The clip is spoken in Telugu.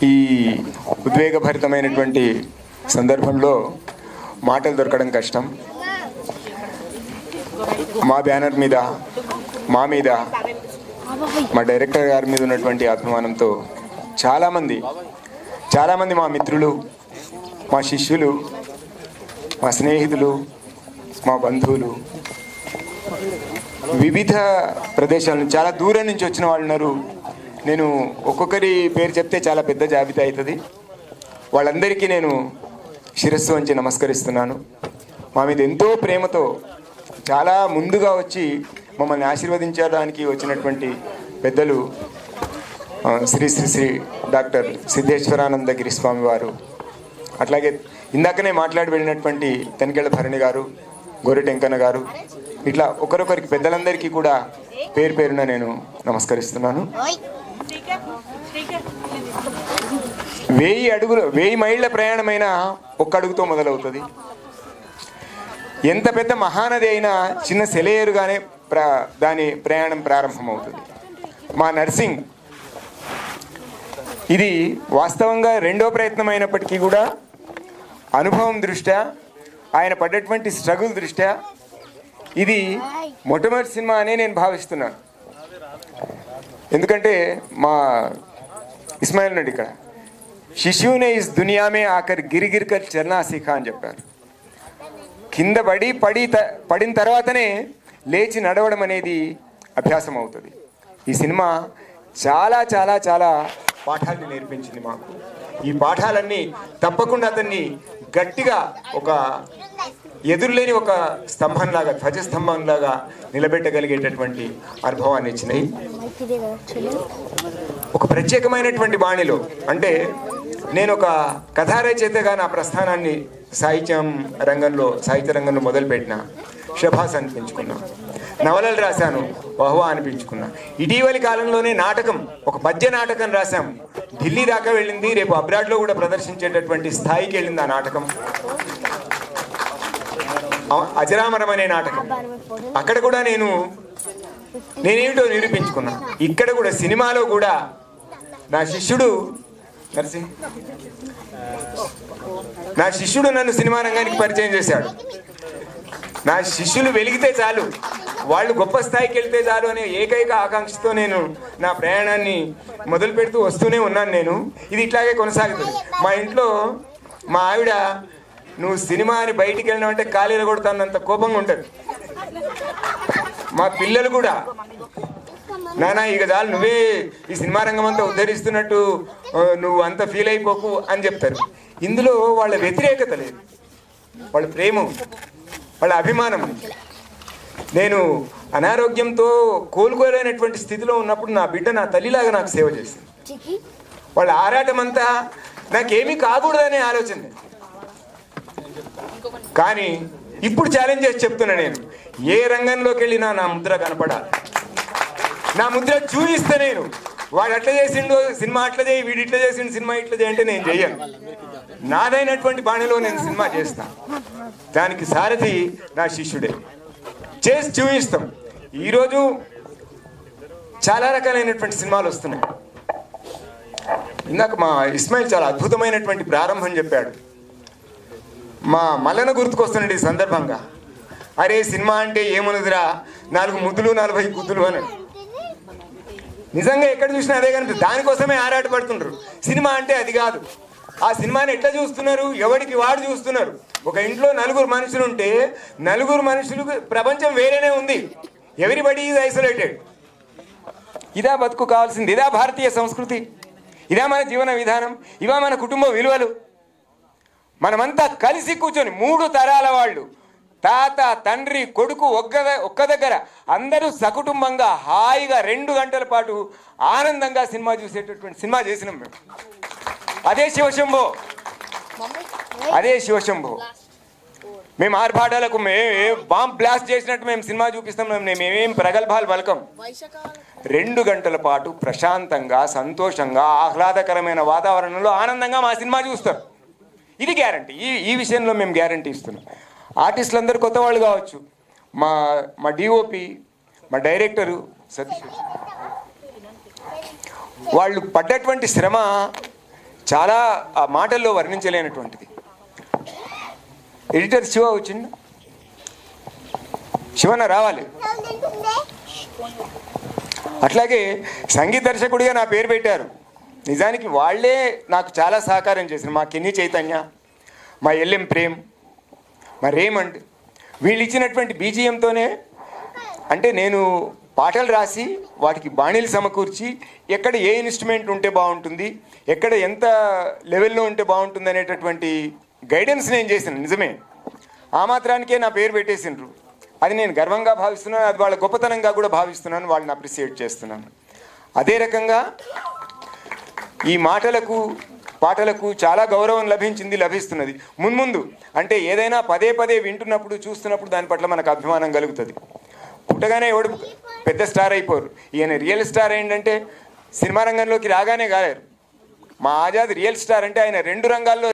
ఈ ఉద్వేగభరితమైనటువంటి సందర్భంలో మాటలు దొరకడం కష్టం. మా బ్యానర్ మీద, మా మీద, మా డైరెక్టర్ గారి మీద ఉన్నటువంటి అభిమానంతో చాలామంది మా మిత్రులు, మా శిష్యులు, మా స్నేహితులు, మా బంధువులు, వివిధ ప్రదేశాల నుంచి, చాలా దూరం నుంచి వచ్చిన వాళ్ళు ఉన్నారు. నేను ఒక్కొక్కరి పేరు చెప్తే చాలా పెద్ద జాబితా అవుతుంది. వాళ్ళందరికీ నేను శిరస్సు వంచి నమస్కరిస్తున్నాను. మా మీద ఎంతో ప్రేమతో చాలా ముందుగా వచ్చి మమ్మల్ని ఆశీర్వదించడానికి వచ్చినటువంటి పెద్దలు శ్రీ శ్రీ శ్రీ డాక్టర్ సిద్ధేశ్వరానందగిరి స్వామి వారు, అట్లాగే ఇందాకనే మాట్లాడి వెళ్ళినటువంటి తనికెళ్ళ భరణి గారు, గోరెటెంకన్న గారు, ఇట్లా ఒకరొకరికి పెద్దలందరికీ కూడా పేరు పేరున నేను నమస్కరిస్తున్నాను. 1000 మైళ్ళ ప్రయాణమైనా ఒక్క అడుగుతో మొదలవుతుంది. ఎంత పెద్ద మహానది అయినా చిన్న సెలయేరుగానే దాని ప్రయాణం ప్రారంభమవుతుంది. మా నర్సింగ్ ఇది వాస్తవంగా రెండో ప్రయత్నం అయినప్పటికీ కూడా అనుభవం దృష్ట్యా, ఆయన పడ్డటువంటి స్ట్రగుల్ దృష్ట్యా ఇది మొట్టమొదటి సినిమా అనే నేను భావిస్తున్నాను. ఎందుకంటే మా ఇస్మాయిల్ రెడ్డి ఇక్కడ శిశువునే ఇస్ దునియామే ఆఖరి గిరిగిరికర్ చర్నా సీఖా అని చెప్పారు. కింద పడిన తర్వాతనే లేచి నడవడం అనేది అభ్యాసం అవుతుంది. ఈ సినిమా చాలా చాలా చాలా పాఠాలను నేర్పించింది మాకు. ఈ పాఠాలన్నీ తప్పకుండా అతన్ని గట్టిగా ఒక ఎదురులేని ఒక స్తంభంలాగా, ధ్వజస్తంభంలాగా నిలబెట్టగలిగేటటువంటి అనుభవాన్ని ఇచ్చినాయి. ఒక ప్రత్యేకమైనటువంటి బాణిలో, అంటే నేను ఒక కథా రచయితగా నా ప్రస్థానాన్ని సాహిత్య రంగంలో మొదలుపెట్టిన, శభాస్ అనిపించుకున్నా. నవలలు రాశాను, వహ్వా అనిపించుకున్నా. ఇటీవలి కాలంలోనే నాటకం, ఒక పద్య నాటకం రాశాం, ఢిల్లీ దాకా వెళ్ళింది. రేపు అబ్రాడ్లో కూడా ప్రదర్శించేటటువంటి స్థాయికి వెళ్ళింది ఆ నాటకం. అజరామరం అనే నాటకం, అక్కడ కూడా నేనేమిటో నిరూపించుకున్నా. ఇక్కడ కూడా సినిమాలో కూడా నా శిష్యుడు నన్ను సినిమా రంగానికి పరిచయం చేశాడు. నా శిష్యులు వెలిగితే చాలు, వాళ్ళు గొప్ప స్థాయికి వెళ్తే చాలు అనే ఏకైక ఆకాంక్షతో నేను నా ప్రయాణాన్ని మొదలు పెడుతూ వస్తూనే ఉన్నాను. ఇది ఇట్లాగే కొనసాగుతుంది. మా ఇంట్లో మా ఆవిడ, నువ్వు సినిమా అని బయటికి వెళ్ళినావంటే కాలీలు కొడతానంత కోపంగా ఉంటుంది. మా పిల్లలు కూడా, నానా ఇక చాలు, నువ్వే ఈ సినిమా రంగం అంతా ఉద్ధరిస్తున్నట్టు నువ్వు అంత ఫీల్ అయిపోకు అని చెప్తారు. ఇందులో వాళ్ళ వ్యతిరేకత లేదు, వాళ్ళ ప్రేమ, వాళ్ళ అభిమానం. నేను అనారోగ్యంతో కోలుకోలేనటువంటి స్థితిలో ఉన్నప్పుడు నా బిడ్డ నా తల్లిలాగా నాకు సేవ చేసింది. వాళ్ళ ఆరాటం అంతా నాకేమీ కాకూడదనే ఆలోచన. కానీ ఇప్పుడు ఛాలెంజ్ చేసి చెప్తున్నా, నేను ఏ రంగంలోకి వెళ్ళినా నా ముద్ర కనపడాలి, నా ముద్ర చూపిస్తే. నేను వాడు అట్లా చేసిండు సినిమా అట్లా చేయి, వీడు ఇట్లా చేసిండు సినిమా ఇట్లా చేయంటే నేను చెయ్యను. నాదైనటువంటి బాణిలో నేను సినిమా చేస్తాను. దానికి సారథి నా శిష్యుడే. చేసి చూపిస్తాం. ఈరోజు చాలా రకాలైనటువంటి సినిమాలు వస్తున్నాయి. ఇందాక మా ఇస్మాయిల్ చాలా అద్భుతమైనటువంటి ప్రారంభం చెప్పాడు. మా మల్లన గుర్తుకొస్తున్నాడు ఈ సందర్భంగా. అరే సినిమా అంటే ఏమున్నదిరా, 4 ముద్దులు 40 గుద్దులు అని. నిజంగా ఎక్కడ చూసినా అదే కనుక దానికోసమే ఆరాటపడుతుంటారు. సినిమా అంటే అది కాదు. ఆ సినిమాని ఎట్లా చూస్తున్నారు, ఎవరికి వాడు చూస్తున్నారు. ఒక ఇంట్లో 4 మనుషులు ఉంటే 4 మనుషులకు ప్రపంచం వేరేనే ఉంది. Everybody is isolated. ఇదా బతుకు కావాల్సింది, ఇదా భారతీయ సంస్కృతి, ఇదా మన జీవన విధానం, ఇవా మన కుటుంబ విలువలు. మనమంతా కలిసి కూర్చొని 3 తరాల వాళ్ళు, తాత తండ్రి కొడుకు ఒక్క దగ్గర అందరూ సకుటుంబంగా హాయిగా 2 గంటల పాటు ఆనందంగా సినిమా చూసేటటువంటి సినిమా చేసినాం మేము. అదే శివశంభో. మేము ఆర్భాటాలకు బాంబ్ బ్లాస్ట్ చేసినట్టు మేము సినిమా చూపిస్తాం. మేమేం ప్రగల్భాలు పలకం. 2 గంటల పాటు ప్రశాంతంగా, సంతోషంగా, ఆహ్లాదకరమైన వాతావరణంలో ఆనందంగా మా సినిమా చూస్తాం. ఇది గ్యారంటీ. ఈ విషయంలో మేము గ్యారంటీ ఇస్తున్నాం. ఆర్టిస్టులు అందరూ కొత్త వాళ్ళు కావచ్చు. మా డిఓపి, మా డైరెక్టరు సతీష్, వాళ్ళు పడ్డటువంటి శ్రమ చాలా ఆ మాటల్లో వర్ణించలేనటువంటిది. ఎడిటర్ శివ వచ్చింది, శివన్న రావాలి. అట్లాగే సంగీత దర్శకుడిగా నా పేరు పెట్టారు. నిజానికి వాళ్ళే నాకు చాలా సహకారం చేశారు. మా కెన్నీ చైతన్య, మా ఎల్ఎం ప్రేమ్, మా రేమండ్, వీళ్ళు ఇచ్చినటువంటి బీజిఎంతోనే, అంటే నేను పాటలు రాసి వాటికి బాణీలు సమకూర్చి ఎక్కడ ఏ ఇన్స్ట్రుమెంట్ ఉంటే బాగుంటుంది, ఎక్కడ ఎంత లెవెల్లో ఉంటే బాగుంటుంది అనేటటువంటి గైడెన్స్ నేను చేశాను. నిజమే, ఆ మాత్రానికే నా పేరు పెట్టేసిండ్రు. అది నేను గర్వంగా భావిస్తున్నాను, అది వాళ్ళ గొప్పతనంగా కూడా భావిస్తున్నాను, వాళ్ళని అప్రిషియేట్ చేస్తున్నాను. అదే రకంగా ఈ పాటలకు చాలా గౌరవం లభిస్తున్నది. మున్ముందు అంటే ఏదైనా పదే పదే వింటున్నప్పుడు చూస్తున్నప్పుడు దాని పట్ల మనకు అభిమానం కలుగుతుంది. పుట్టగానే ఎవడు పెద్ద స్టార్ అయిపోరు. ఈయన రియల్ స్టార్ ఏంటంటే సినిమా రంగంలోకి రాగానే కాలేరు. మా ఆజాద్ రియల్ స్టార్ అంటే ఆయన 2 రంగాల్లో